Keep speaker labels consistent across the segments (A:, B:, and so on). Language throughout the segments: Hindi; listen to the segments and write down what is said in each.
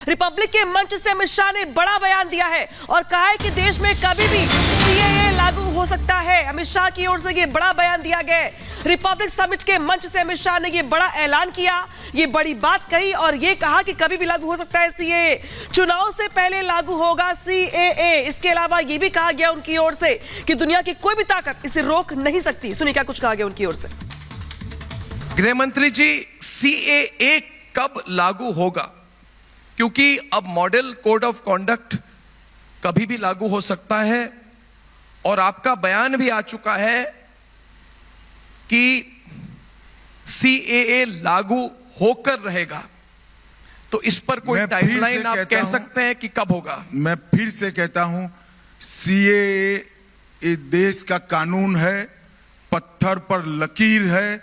A: रिपब्लिक के मंच से अमित शाह ने बड़ा बयान दिया है और कहा है कि देश में कभी भी सीएए लागू हो सकता है। अमित शाह की ओर से ये बड़ा बयान दिया गया है। रिपब्लिक समिट के मंच से अमित शाह ने ये बड़ा ऐलान किया, ये बड़ी बात कही और ये कहा कि कभी भी लागू हो सकता है सीएए। चुनाव से पहले लागू होगा सीएए। इसके अलावा ये भी कहा गया उनकी ओर से कि दुनिया की कोई भी ताकत इसे रोक नहीं सकती। सुनिए क्या कुछ कहा गया उनकी ओर से।
B: गृह मंत्री जी, सीएए कब लागू होगा? क्योंकि अब मॉडल कोड ऑफ कॉन्डक्ट कभी भी लागू हो सकता है और आपका बयान भी आ चुका है कि सीएए लागू होकर रहेगा। तो इस पर कोई टाइमलाइन आप कह सकते हैं कि कब होगा?
C: मैं फिर से कहता हूं, सीएए देश का कानून है, पत्थर पर लकीर है,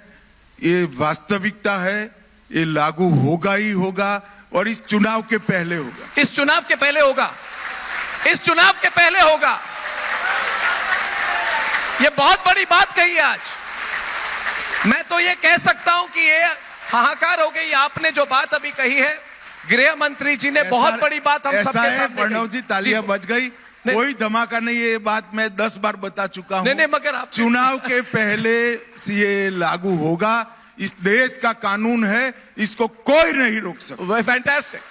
C: ये वास्तविकता है, ये लागू होगा ही होगा और इस चुनाव के पहले होगा।
B: इस चुनाव के पहले होगा। इस चुनाव के पहले होगा। यह बहुत बड़ी बात कही है आज। मैं तो यह कह सकता हूं कि यह हाहाकार हो गई। आपने जो बात अभी कही है, गृह मंत्री जी ने बहुत बड़ी बात हम सबके सामने
C: प्रणव जी, तालियां बज गई। कोई धमाका नहीं, ये बात मैं 10 बार बता चुका हूं।
B: नहीं, मगर आप
C: चुनाव के पहले सीएए लागू होगा। इस देश का कानून है, इसको कोई नहीं रोक सकता।
B: फैंटास्टिक।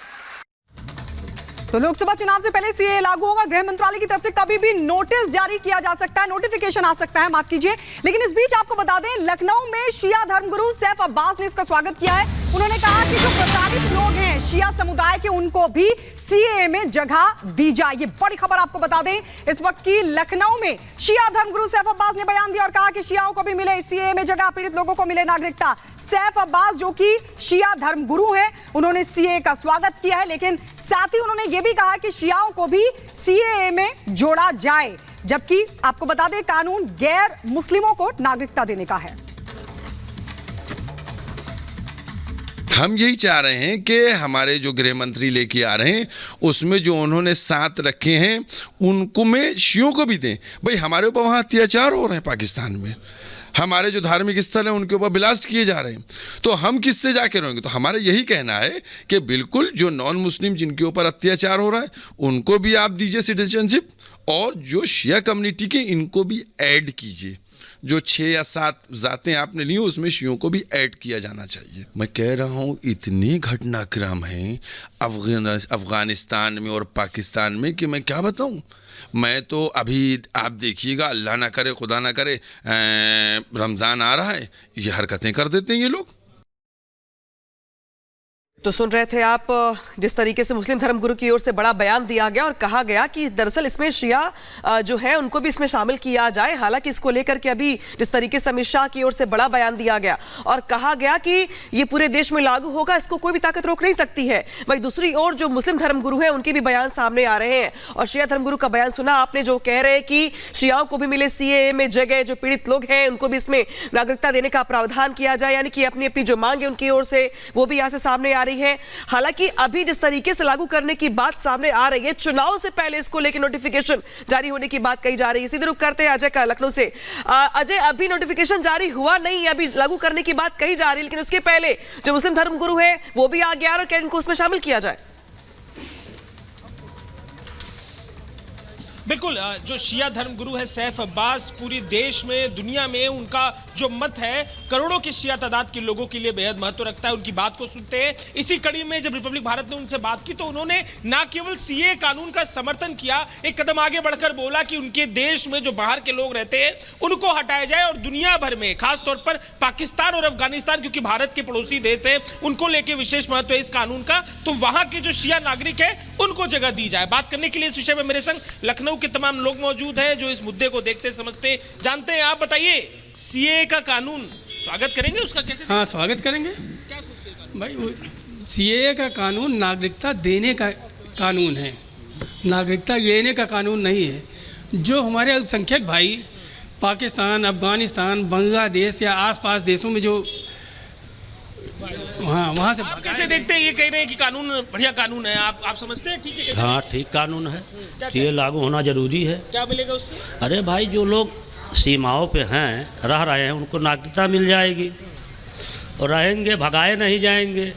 D: तो लोकसभा चुनाव से पहले सीएए लागू होगा। गृह मंत्रालय की तरफ से कभी भी नोटिस जारी किया जा सकता है, नोटिफिकेशन आ सकता है, माफ कीजिए। लेकिन इस बीच आपको बता दें, लखनऊ में शिया धर्मगुरु सैफ अब्बास ने इसका स्वागत किया है। उन्होंने कहा कि जो प्रताड़ित लोग हैं शिया समुदाय के, उनको भी सीएए में जगह दी जाए। ये बड़ी खबर आपको बता दें इस वक्त की लखनऊ में शिया धर्मगुरु सैफ अब्बास ने बयान दिया और कहा कि शियाओं को भी मिले सीएए में जगह, पीड़ित लोगों को मिले नागरिकता। सैफ अब्बास जो कि शिया धर्मगुरु हैं, उन्होंने सीएए का स्वागत किया है, लेकिन साथ ही उन्होंने ये भी कहा कि शियाओं को भी सीएए में जोड़ा जाए। जबकि आपको बता दें, कानून गैर मुस्लिमों को नागरिकता देने का है।
E: हम यही चाह रहे हैं कि हमारे जो गृह मंत्री लेके आ रहे हैं, उसमें जो उन्होंने 7 रखे हैं, उनको में शियों को भी दें। भाई हमारे ऊपर वहाँ अत्याचार हो रहे हैं, पाकिस्तान में हमारे जो धार्मिक स्थल हैं उनके ऊपर ब्लास्ट किए जा रहे हैं, तो हम किससे जाके रहेंगे? तो हमारा यही कहना है कि बिल्कुल जो नॉन मुस्लिम जिनके ऊपर अत्याचार हो रहा है, उनको भी आप दीजिए सिटीजनशिप, और जो शिया कम्युनिटी के, इनको भी ऐड कीजिए। जो 6 या 7 जातें आपने ली, उसमें शियों को भी ऐड किया जाना चाहिए। मैं कह रहा हूँ, इतने घटनाक्रम हैं अफगानिस्तान में और पाकिस्तान में कि मैं क्या बताऊँ। मैं तो अभी आप देखिएगा, अल्लाह ना करे, खुदा ना करे, रमज़ान आ रहा है, ये हरकतें कर देते हैं ये लोग।
A: तो सुन रहे थे आप जिस तरीके से मुस्लिम धर्मगुरु की ओर से बड़ा बयान दिया गया और कहा गया कि दरअसल इसमें शिया जो है उनको भी इसमें शामिल किया जाए। हालांकि इसको लेकर के अभी जिस तरीके से अमित शाह की ओर से बड़ा बयान दिया गया और कहा गया कि ये पूरे देश में लागू होगा, इसको कोई भी ताकत रोक नहीं सकती है। वहीं दूसरी ओर जो मुस्लिम धर्मगुरु है, उनके भी बयान सामने आ रहे हैं। और शिया धर्मगुरु का बयान सुना आपने, जो कह रहे हैं कि शियाओं को भी मिले सीएए में जगह, जो पीड़ित लोग हैं उनको भी इसमें नागरिकता देने का प्रावधान किया जाए। यानी कि अपनी अपनी जो मांग है उनकी ओर से वो भी यहाँ से सामने आ रही है। हालांकि अभी जिस तरीके से लागू करने की बात सामने आ रही है, चुनाव से पहले इसको लेकर नोटिफिकेशन जारी होने की बात कही जा रही है। सीधे रुख करते हैं अजय का लखनऊ से। अजय, अभी नोटिफिकेशन जारी हुआ नहीं है, अभी लागू करने की बात कही जा रही है, लेकिन उसके पहले जो मुस्लिम धर्मगुरु है वो भी आ गया और क्या इनको उसमें शामिल किया जाए?
F: बिल्कुल, जो शिया धर्मगुरु है सैफ अब्बास, पूरी देश में, दुनिया में उनका जो मत है करोड़ों की शिया तादाद के लोगों के लिए बेहद महत्व रखता है। उनकी बात को सुनते हैं। इसी कड़ी में जब रिपब्लिक भारत ने उनसे बात की तो उन्होंने ना केवल सीएए कानून का समर्थन किया, एक कदम आगे बढ़कर बोला कि उनके देश में जो बाहर के लोग रहते हैं उनको हटाया जाए और दुनिया भर में, खासतौर पर पाकिस्तान और अफगानिस्तान, क्योंकि भारत के पड़ोसी देश है, उनको लेकर विशेष महत्व है इस कानून का, तो वहां के जो शिया नागरिक है उनको जगह दी जाए। बात करने के लिए इस विषय में मेरे संग लखनऊ के तमाम लोग मौजूद हैं जो इस मुद्दे को देखते समझते जानते हैं। आप बताइए, सीएए का कानून स्वागत करेंगे, उसका कैसे?
G: हाँ, स्वागत करेंगे।
F: क्या सोचते हैं
G: भाई, सीएए का कानून नागरिकता देने का कानून है, नागरिकता लेने का कानून नहीं है। जो हमारे अल्पसंख्यक भाई पाकिस्तान, अफगानिस्तान, बांग्लादेश या आसपास देशों में जो वहाँ से
F: आप कैसे देखते हैं? ये कह रहे हैं कि कानून बढ़िया कानून है, आप समझते हैं ठीक है?
H: हाँ, ठीक कानून है, ये लागू होना जरूरी है।
F: क्या मिलेगा उससे?
H: अरे भाई, जो लोग सीमाओं पे हैं, रह रहे हैं, उनको नागरिकता मिल जाएगी और रहेंगे, भगाए नहीं जाएंगे।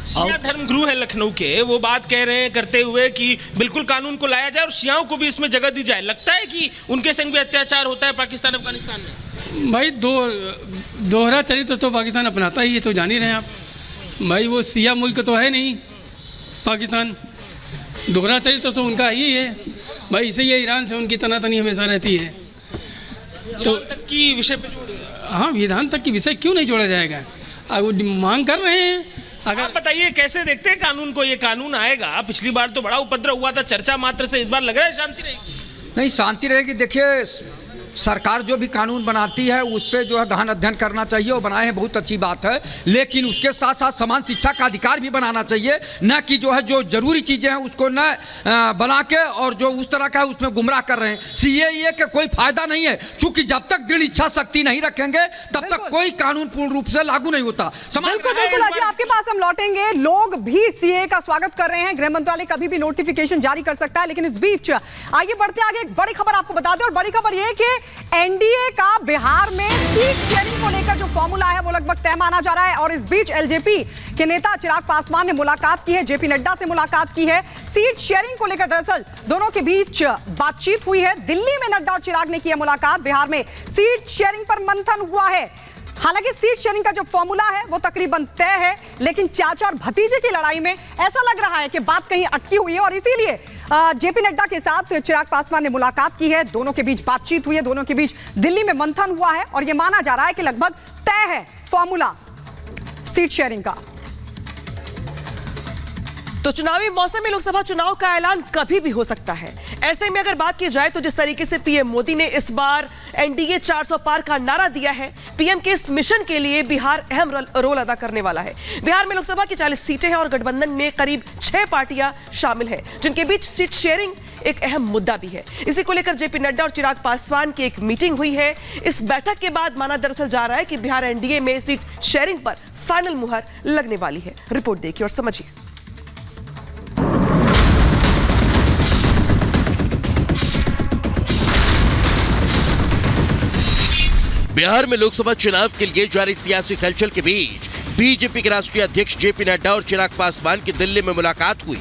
F: शिया धर्मगुरु है लखनऊ के, वो बात कह रहे हैं करते हुए कि बिल्कुल कानून को लाया जाए और शियाओं को भी इसमें जगह दी जाए। लगता है कि उनके संग भी अत्याचार होता है पाकिस्तान अफगानिस्तान में?
G: भाई दोहरा चरित्र तो पाकिस्तान अपनाता ही है, तो जान ही रहे हैं आप। भाई वो सिया मुल्क तो है नहीं पाकिस्तान, दोहरा चरित्र तो उनका ही है भाई। इसे ये ईरान से उनकी तनातनी हमेशा रहती है। तो
F: तक की विषय पे जोड़,
G: हाँ, ईरान तक की विषय क्यों नहीं जोड़ा जाएगा? अब वो मांग कर रहे हैं। अगर
F: आप बताइए कैसे देखते हैं कानून को? ये कानून आएगा, पिछली बार तो बड़ा उपद्रव हुआ था, चर्चा मात्र से, इस बार लग रहा है शांति रहेगी।
I: नहीं, शांति रहेगी। देखिए, सरकार जो भी कानून बनाती है उस पर जो है गहन अध्ययन करना चाहिए, और बनाए हैं, बहुत अच्छी बात है। लेकिन उसके साथ साथ समान शिक्षा का अधिकार भी बनाना चाहिए, न कि जो है जो जरूरी चीज़ें हैं उसको न बना के और जो उस तरह का है उसमें गुमराह कर रहे हैं। सीएए का कोई फायदा नहीं है, क्योंकि जब तक दृढ़ इच्छा शक्ति नहीं रखेंगे तब तक कोई कानून पूर्ण रूप से लागू नहीं होता।
D: बिल्कुल अजय, आपके पास हम लौटेंगे। लोग भी सीएए का स्वागत कर रहे हैं, गृह मंत्रालय कभी भी नोटिफिकेशन जारी कर सकता है। लेकिन इस बीच आइए बढ़ते आगे, एक बड़ी खबर आपको बता दें, और बड़ी खबर यह कि एनडीए का बिहार में सीट शेयरिंग को लेकर जो फॉर्मूला है वो लगभग तय माना जा रहा है। और इस बीच एलजेपी के नेता चिराग पासवान ने मुलाकात की है, जेपी नड्डा से मुलाकात की है। सीट शेयरिंग को लेकर दरअसल दोनों के बीच बातचीत हुई है। दिल्ली में नड्डा और चिराग ने की है मुलाकात। बिहार में सीट शेयरिंग पर मंथन हुआ है। हालांकि सीट शेयरिंग का जो फॉर्मूला है वो तकरीबन तय है, लेकिन चाचा और भतीजे की लड़ाई में ऐसा लग रहा है कि बात कहीं अटकी हुई है, और इसीलिए जेपी नड्डा के साथ चिराग पासवान ने मुलाकात की है। दोनों के बीच बातचीत हुई है, दोनों के बीच दिल्ली में मंथन हुआ है, और यह माना जा रहा है कि लगभग तय है फॉर्मूला सीट शेयरिंग का।
A: तो चुनावी मौसम में लोकसभा चुनाव का ऐलान कभी भी हो सकता है। ऐसे में अगर बात की जाए तो जिस तरीके से पीएम मोदी ने इस बार एनडीए 400 पार का नारा दिया है, पीएम के इस मिशन के लिए बिहार अहम रोल अदा करने वाला है। बिहार में लोकसभा की 40 सीटें हैं और गठबंधन में करीब 6 पार्टियां शामिल हैं, जिनके बीच सीट शेयरिंग एक अहम मुद्दा भी है। इसी को लेकर जेपी नड्डा और चिराग पासवान की एक मीटिंग हुई है। इस बैठक के बाद माना दरअसल जा रहा है कि बिहार एनडीए में सीट शेयरिंग पर फाइनल मुहर लगने वाली है। रिपोर्ट देखिए और समझिए।
J: बिहार में लोकसभा चुनाव के लिए जारी सियासी हलचल के बीच बीजेपी के राष्ट्रीय अध्यक्ष जेपी नड्डा और चिराग पासवान की दिल्ली में मुलाकात हुई।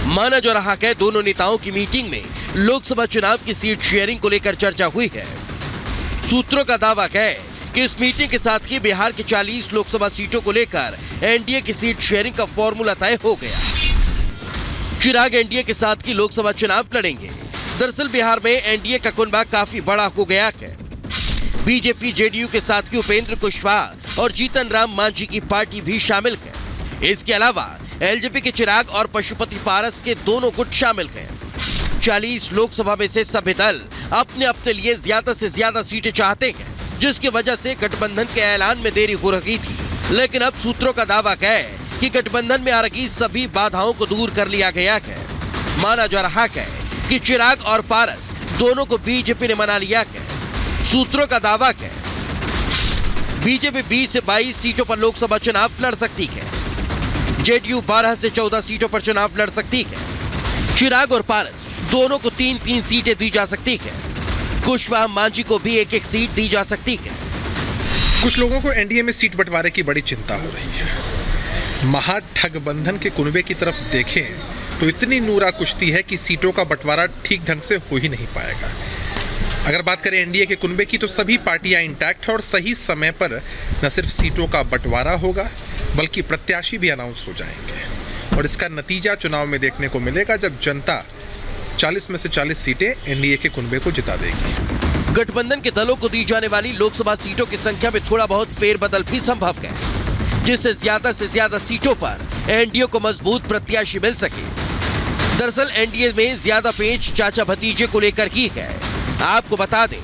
J: माना जा रहा है दोनों नेताओं की मीटिंग में लोकसभा चुनाव की सीट शेयरिंग को लेकर चर्चा हुई है। सूत्रों का दावा है कि इस मीटिंग के साथ ही बिहार की 40 लोकसभा सीटों को लेकर एनडीए की सीट शेयरिंग का फॉर्मूला तय हो गया। चिराग एनडीए के साथ की लोकसभा चुनाव लड़ेंगे। दरअसल बिहार में एनडीए का कुनबा काफी बड़ा हो गया है। बीजेपी जेडीयू के साथ की उपेंद्र कुशवाहा और जीतन राम मांझी की पार्टी भी शामिल है। इसके अलावा एलजेपी के चिराग और पशुपति पारस के दोनों गुट शामिल हैं। 40 लोकसभा में से सभी दल अपने अपने लिए ज्यादा से ज्यादा सीटें चाहते हैं, जिसकी वजह से गठबंधन के ऐलान में देरी हो रही थी। लेकिन अब सूत्रों का दावा है कि गठबंधन में आ रही सभी बाधाओं को दूर कर लिया गया है। माना जा रहा है कि चिराग और पारस दोनों को बीजेपी ने मना लिया है। सूत्रों का दावा है बीजेपी 20 से 22 सीटों पर लोकसभा चुनाव लड़ सकती है। जेडीयू 12 से 14 सीटों पर चुनाव लड़ सकती है। चिराग और पारस दोनों को 3-3 सीटें दी जा सकती है। कुशवाहा मांझी को भी 1-1 सीट दी जा सकती है।
K: कुछ लोगों को एनडीए में सीट बंटवारे की बड़ी चिंता हो रही है। महाठगबंधन के कुनबे की तरफ देखें तो इतनी नूरा कुश्ती है कि सीटों का बंटवारा ठीक ढंग से हो ही नहीं पाएगा। अगर बात करें एनडीए के कुनबे की तो सभी पार्टियां इंटैक्ट है और सही समय पर न सिर्फ सीटों का बंटवारा होगा बल्कि प्रत्याशी भी अनाउंस हो जाएंगे, और इसका नतीजा चुनाव में देखने को मिलेगा जब जनता 40 में से 40 सीटें एनडीए के कुनबे को जिता देगी।
J: गठबंधन के दलों को दी जाने वाली लोकसभा सीटों की संख्या में थोड़ा बहुत फेरबदल भी संभव है, जिससे से ज्यादा सीटों पर एनडीए को मजबूत प्रत्याशी मिल सके। दरअसल एनडीए में ज्यादा पेंच चाचा भतीजे को लेकर ही है। आपको बता दें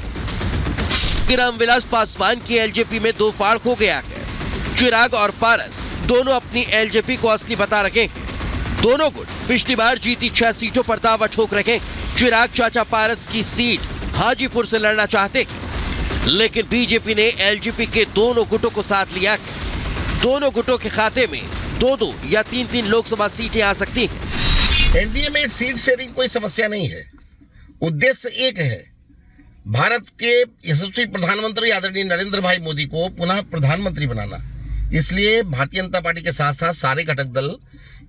J: कि रामविलास पासवान की एलजेपी में 2 फाड़ हो गया है। चिराग और पारस दोनों अपनी एलजेपी को असली बता रहे हैं। दोनों गुट पिछली बार जीती 6 सीटों पर दावा ठोक रहे हैं। चिराग चाचा पारस की सीट हाजीपुर से लड़ना चाहते हैं, लेकिन बीजेपी ने एलजेपी के दोनों गुटों को साथ लिया है। दोनों गुटों के खाते में 2-2 या 3-3 लोकसभा सीटें आ सकती हैं।
L: एनडीए में सीट शेयरिंग कोई समस्या नहीं है। उद्देश्य एक है, भारत के यशस्वी प्रधानमंत्री आदरणीय नरेंद्र भाई मोदी को पुनः प्रधानमंत्री बनाना। इसलिए भारतीय जनता पार्टी के साथ साथ सारे घटक दल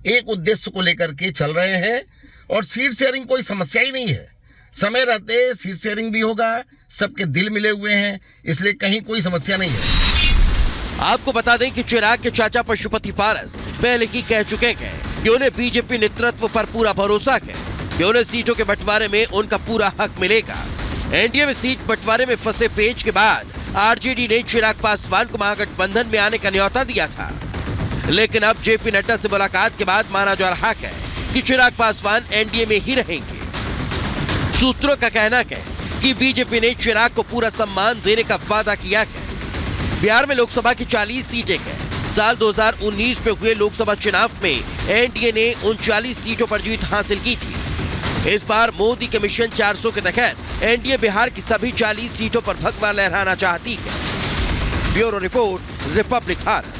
L: एक उद्देश्य को लेकर के चल रहे हैं और सीट शेयरिंग कोई समस्या ही नहीं है। समय रहते सीट शेयरिंग भी होगा, सबके दिल मिले हुए हैं, इसलिए कहीं कोई समस्या नहीं है।
J: आपको बता दें कि चिराग के चाचा पशुपति पारस पहले ही कह चुके हैं कि उन्हें बीजेपी नेतृत्व पर पूरा भरोसा है कि उन्हें सीटों के बंटवारे में उनका पूरा हक मिलेगा। एनडीए में सीट बंटवारे में फंसे पेच के बाद आरजेडी ने चिराग पासवान को महागठबंधन में आने का न्योता दिया था, लेकिन अब जेपी नड्डा से मुलाकात के बाद माना जा रहा है कि चिराग पासवान एनडीए में ही रहेंगे। सूत्रों का कहना है कि बीजेपी ने चिराग को पूरा सम्मान देने का वादा किया है। बिहार में लोकसभा की 40 सीटें हैं। साल 2019 में हुए लोकसभा चुनाव में एनडीए ने 39 सीटों पर जीत हासिल की थी। इस बार मोदी के मिशन 400 के तहत एनडीए बिहार की सभी 40 सीटों पर भगवा लहराना चाहती है। Bureau report, Republic Bharat.